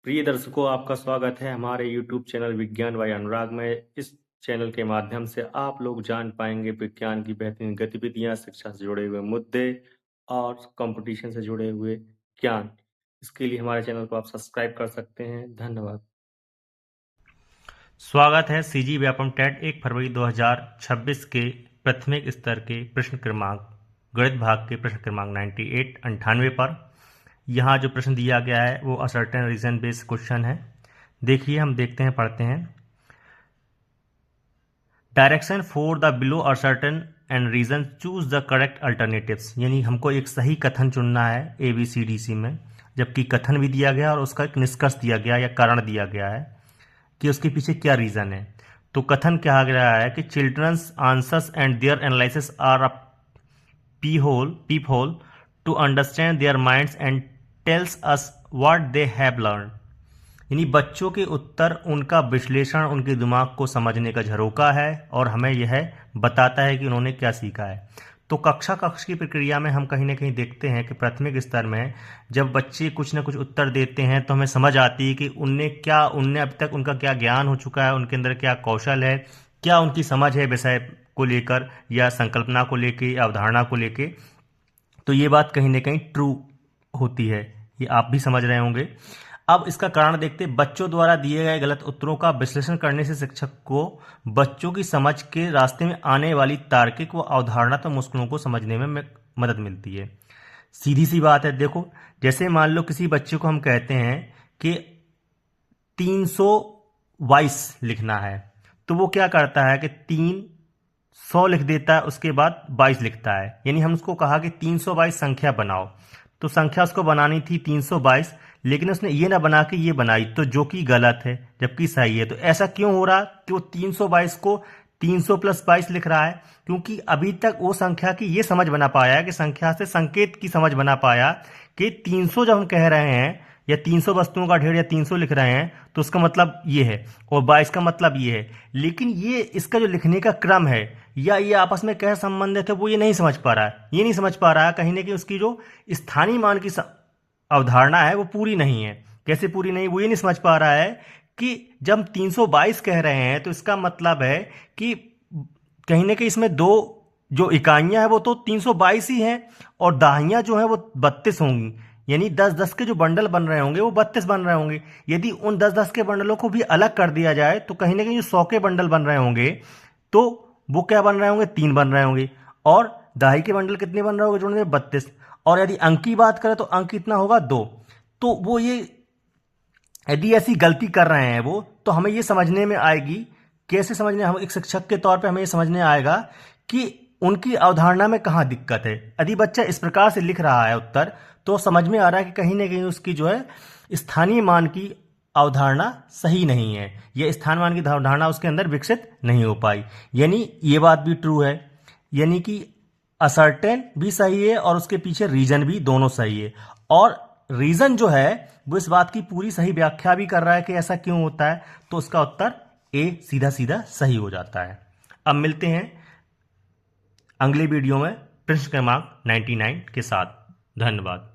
प्रिय दर्शकों, आपका स्वागत है हमारे YouTube चैनल विज्ञान बाय अनुराग में। इस चैनल के माध्यम से आप लोग जान पाएंगे विज्ञान की बेहतरीन गतिविधियां, शिक्षा से जुड़े हुए मुद्दे और कंपटीशन से जुड़े हुए ज्ञान। इसके लिए हमारे चैनल को आप सब्सक्राइब कर सकते हैं। धन्यवाद। स्वागत है सीजी व्यापम टेट 1 फरवरी 2026 के प्राथमिक स्तर के प्रश्न क्रमांक गणित भाग के प्रश्न क्रमांक 98 पर। यहाँ जो प्रश्न दिया गया है वो असर्टेन रीजन बेस्ड क्वेश्चन है। देखिए, हम देखते हैं, पढ़ते हैं। Direction for the below assertion and reason choose the correct alternatives, यानी हमको एक सही कथन चुनना है ABCDC में, जबकि कथन भी दिया गया और उसका एक निष्कर्ष दिया गया या कारण दिया गया है कि उसके पीछे क्या रीजन है। तो कथन क्या गया है कि children's answers and their analysis are a peephole to understand their minds and tells us what they have learn, यानी बच्चों के उत्तर उनका विश्लेषण उनके दिमाग को समझने का झरोका है और हमें यह बताता है कि उन्होंने क्या सीखा है। तो कक्ष की प्रक्रिया में हम कहीं ना कहीं देखते हैं कि प्राथमिक स्तर में जब बच्चे कुछ ना कुछ उत्तर देते हैं तो हमें समझ आती है कि उनने अब तक उनका क्या ज्ञान हो चुका है, उनके अंदर क्या कौशल है, क्या उनकी समझ है विषय को लेकर या संकल्पना को लेकर या अवधारणा को लेकर। तो ये बात कहीं ना कहीं ट्रू होती है, ये आप भी समझ रहे होंगे। अब इसका कारण देखते, बच्चों द्वारा दिए गए गलत उत्तरों का विश्लेषण करने से शिक्षक को बच्चों की समझ के रास्ते में आने वाली तार्किक व अवधारणात्मक मुश्किलों को समझने में मदद मिलती है। सीधी सी बात है। देखो, जैसे मान लो किसी बच्चे को हम कहते हैं कि 322 लिखना है, तो वो क्या करता है कि 300 लिख देता है, उसके बाद 22 लिखता है। यानी हम उसको कहा कि 322 संख्या बनाओ, तो संख्या उसको बनानी थी 322, लेकिन उसने ये ना बना के ये बनाई, तो जो कि गलत है जबकि सही है। तो ऐसा क्यों हो रहा कि वो 322 को 300 + 22 लिख रहा है? क्योंकि अभी तक वो संख्या की ये समझ बना पाया कि संख्या से संकेत की समझ बना पाया कि 300 जब हम कह रहे हैं या 300 वस्तुओं का ढेर या 300 लिख रहे हैं तो उसका मतलब ये है और 22 का मतलब ये है। लेकिन ये इसका जो लिखने का क्रम है या ये आपस में क्या संबंधित है वो ये नहीं समझ पा रहा है। ये नहीं समझ पा रहा है कहीं ना कहीं उसकी जो स्थानीय मान की अवधारणा है वो पूरी नहीं है। कैसे पूरी नहीं? वो ये नहीं समझ पा रहा है कि जब 322 कह रहे हैं तो इसका मतलब है कि कहीं ना कहीं इसमें दो जो इकाइयां हैं वो तो 322 ही हैं और दाहियां जो है वो 32 होंगी, यानी 10-10 के जो बंडल बन रहे होंगे वो 32 बन रहे होंगे। यदि उन 10-10 के बंडलों को भी अलग कर दिया जाए तो कहीं ना कहीं जो 100 के बंडल बन रहे होंगे तो वो क्या बन रहे होंगे? 3 बन रहे होंगे। और दाही के बंडल कितने बन रहे होंगे? जोड़ने 32। और यदि अंक की बात करें तो अंक कितना होगा? 2। तो वो ये यदि ऐसी गलती कर रहे हैं वो, तो हमें ये समझने में आएगी, कैसे समझने, हम एक शिक्षक के तौर पे हमें ये समझने आएगा कि उनकी अवधारणा में कहाँ दिक्कत है। यदि बच्चा इस प्रकार से लिख रहा है उत्तर, तो समझ में आ रहा है कि कहीं ना कहीं उसकी जो है स्थानीय मान की अवधारणा सही नहीं है, यह स्थान मान की अवधारणा उसके अंदर विकसित नहीं हो पाई। यानी ये बात भी ट्रू है, यानी कि असर्टेन भी सही है और उसके पीछे रीजन भी, दोनों सही है। और रीजन जो है वो इस बात की पूरी सही व्याख्या भी कर रहा है कि ऐसा क्यों होता है, तो उसका उत्तर ए सीधा सीधा सही हो जाता है। अब मिलते हैं अगले वीडियो में प्रश्न क्रमांक 99 के साथ। धन्यवाद।